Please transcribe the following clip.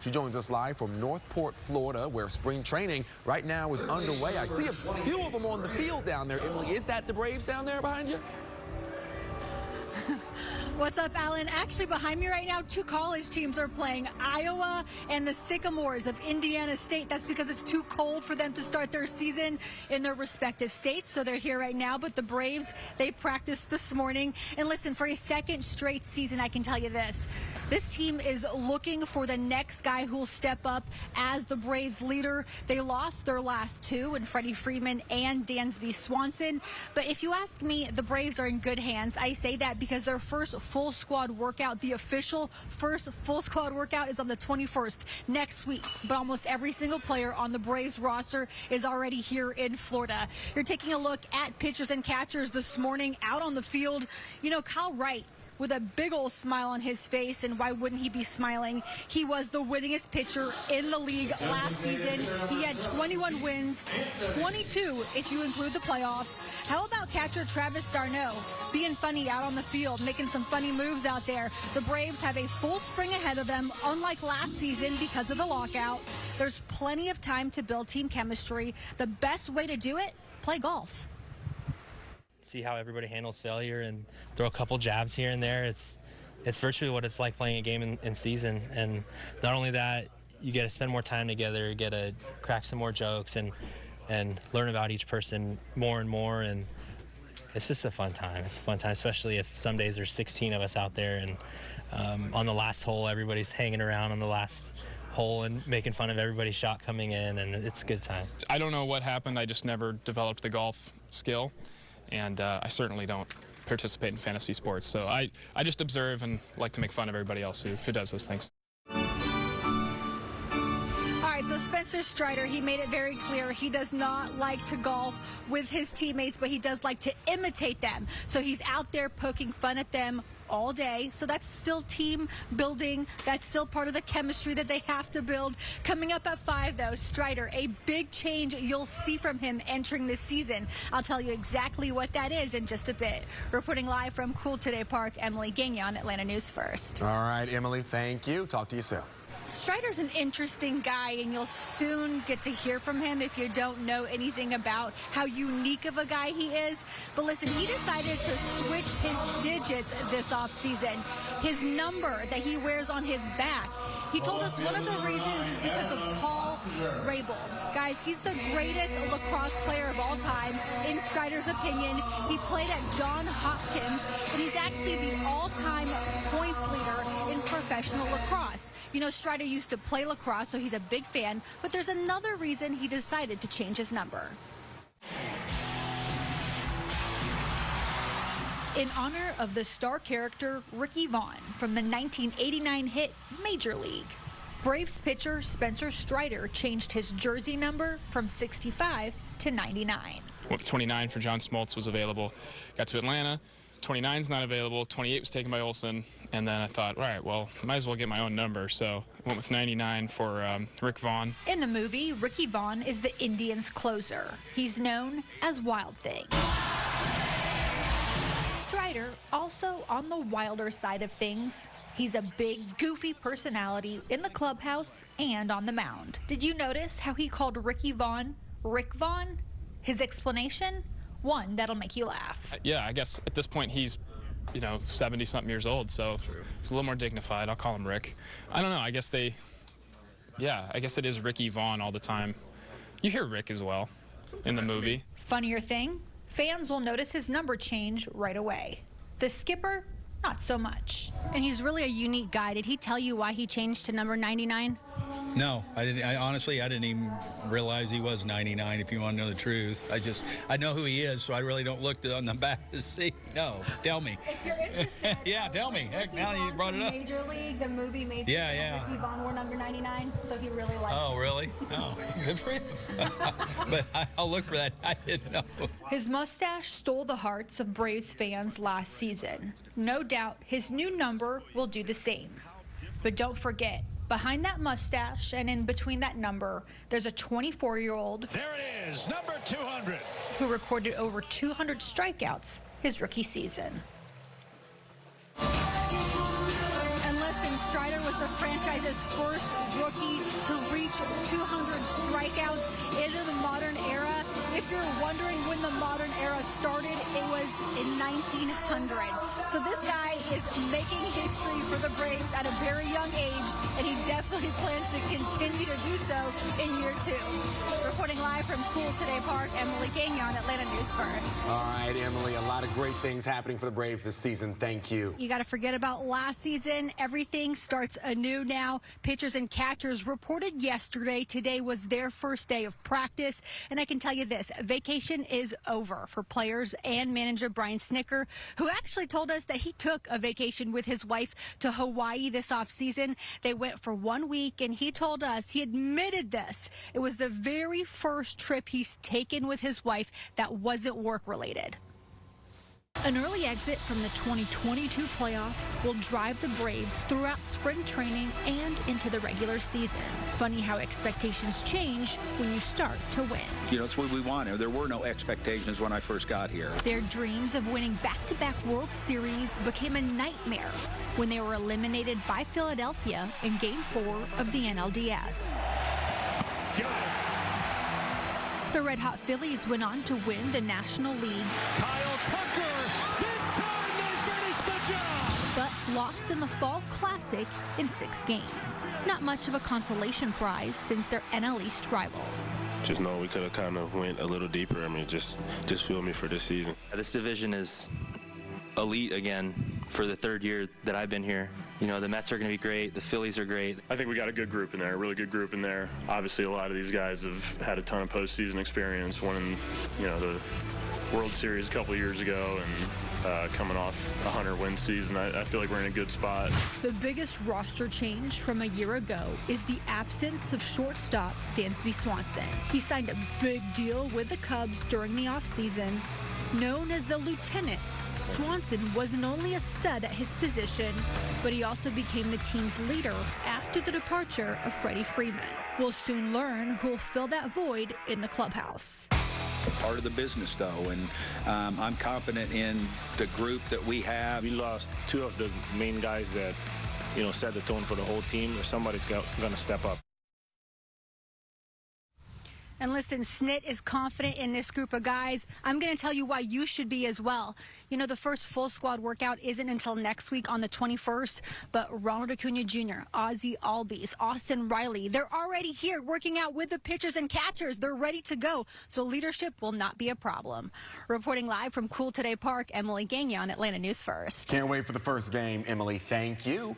She joins us live from Northport, Florida, where spring training right now is underway. I see a few of them on the field down there. Emily, is that the Braves down there behind you? What's up, Alan? Actually, behind me right now, two college teams are playing, Iowa and the Sycamores of Indiana State. That's because it's too cold for them to start their season in their respective states, so they're here right now. But the Braves, they practiced this morning. And listen, for a second straight season, I can tell you this. This team is looking for the next guy who will step up as the Braves leader. They lost their last two in Freddie Freeman and Dansby Swanson. But if you ask me, the Braves are in good hands. I say that because their first full squad workout, the official first full squad workout, is on the 21st next week. But almost every single player on the Braves roster is already here in Florida. You're taking a look at pitchers and catchers this morning out on the field. You know, Kyle Wright, with a big old smile on his face, and why wouldn't he be smiling? He was the winningest pitcher in the league last season. He had 21 wins, 22 if you include the playoffs. How about catcher Travis d'Arnaud being funny out on the field, making some funny moves out there? The Braves have a full spring ahead of them, unlike last season because of the lockout. There's plenty of time to build team chemistry. The best way to do it, play golf. See how everybody handles failure and throw a couple jabs here and there. It's virtually what it's like playing a game in season. And not only that, you get to spend more time together, you get to crack some more jokes and learn about each person more and more. And it's just a fun time. It's a fun time, especially if some days there's 16 of us out there and on the last hole, everybody's hanging around on the last hole and making fun of everybody's shot coming in, and it's a good time. I don't know what happened. I just never developed the golf skill. And I certainly don't participate in fantasy sports. So I just observe and like to make fun of everybody else who does those things. All right, so Spencer Strider, he made it very clear he does not like to golf with his teammates, but he does like to imitate them. So he's out there poking fun at them all day. So that's still team building. That's still part of the chemistry that they have to build. Coming up at 5, though, Strider, a big change you'll see from him entering this season. I'll tell you exactly what that is in just a bit. Reporting live from CoolToday Park, Emily Gagnon, Atlanta News First. All right, Emily, thank you. Talk to you soon. Strider's an interesting guy, and you'll soon get to hear from him if you don't know anything about how unique of a guy he is. But listen, he decided to switch his digits this offseason. His number that he wears on his back. He told us one of the reasons is because of Paul Rabel. Guys, he's the greatest lacrosse player of all time, in Strider's opinion. He played at Johns Hopkins, and he's actually the all-time points leader in professional lacrosse. You know, Strider used to play lacrosse, so he's a big fan, but there's another reason he decided to change his number. In honor of the star character Ricky Vaughn from the 1989 hit Major League, Braves pitcher Spencer Strider changed his jersey number from 65 to 99. 29 for John Smoltz was available. Got to Atlanta. 29's not available. 28 was taken by Olsen. And then I thought, all right, well, might as well get my own number. So I went with 99 for Rick Vaughn. In the movie, Ricky Vaughn is the Indians' closer. He's known as Wild Thing. Strider, also on the wilder side of things. He's a big, goofy personality in the clubhouse and on the mound. Did you notice how he called Ricky Vaughn Rick Vaughn? His explanation? One that'll make you laugh. Yeah, I guess at this point he's, 70-something years old, so it's a little more dignified. I'll call him Rick. I don't know. I guess I guess it is Ricky Vaughn all the time. You hear Rick as well in the movie. Funnier thing, fans will notice his number change right away. The skipper, not so much. And he's really a unique guy. Did he tell you why he changed to number 99? No, I didn't. Honestly, I didn't even realize he was 99, if you want to know the truth. I know who he is, so I really don't look on the back to see. No, tell me. If you're interested. Yeah, tell me. Heck, now you brought it up. Major League, the movie Major League. Yeah. Ricky Vaughn wore number 99, so he really liked it. Oh, really? Oh, good for him. But I'll look for that. I didn't know. His mustache stole the hearts of Braves fans last season. No doubt his new number will do the same. But don't forget, behind that mustache and in between that number, there's a 24-year-old. There it is, number 200. Who recorded over 200 strikeouts his rookie season. And listen, Strider was the franchise's first rookie to reach 200 strikeouts into the modern era. If you're wondering when the modern era started, it was in 1900. So this guy is making history for the Braves at a very young age, and he definitely plans to continue to do so in year 2. Reporting live from CoolToday Park, Emily Gagnon, Atlanta News First. All right, Emily, a lot of great things happening for the Braves this season. Thank you. You got to forget about last season. Everything starts anew now. Pitchers and catchers reported yesterday. Today was their first day of practice. And I can tell you this, vacation is over for players and manager Brian Snitker, who actually told us that he took a vacation with his wife to Hawaii this offseason. They went for 1 week, and he told us, he admitted this, it was the very first trip he's taken with his wife that wasn't work-related. An early exit from the 2022 playoffs will drive the Braves throughout spring training and into the regular season. Funny how expectations change when you start to win. You know, it's what we wanted. There were no expectations when I first got here. Their dreams of winning back-to-back World Series became a nightmare when they were eliminated by Philadelphia in Game 4 of the NLDS. The Red Hot Phillies went on to win the National League. Kyle Tucker, this time they finish the job. But lost in the Fall Classic in 6 games. Not much of a consolation prize since they're NL East rivals. Just know we could have kind of went a little deeper. I mean, just feel me for this season. This division is elite again for the 3rd year that I've been here. You know, the Mets are going to be great. The Phillies are great. I think we got a good group in there, a really good group in there. Obviously, a lot of these guys have had a ton of postseason experience, winning, you know, the World Series a couple of years ago and coming off a 100-win season. I feel like we're in a good spot. The biggest roster change from a year ago is the absence of shortstop Dansby Swanson. He signed a big deal with the Cubs during the offseason. Known as the Lieutenant, Swanson wasn't only a stud at his position, but he also became the team's leader after the departure of Freddie Freeman. We'll soon learn who'll fill that void in the clubhouse. Part of the business, though, and I'm confident in the group that we have. We lost 2 of the main guys that, you know, set the tone for the whole team. Somebody's going to step up. And listen, Snit is confident in this group of guys. I'm going to tell you why you should be as well. You know, the first full squad workout isn't until next week on the 21st, but Ronald Acuna Jr., Ozzie Albies, Austin Riley, they're already here working out with the pitchers and catchers. They're ready to go, so leadership will not be a problem. Reporting live from CoolToday Park, Emily Gagnon, Atlanta News First. Can't wait for the first game, Emily. Thank you.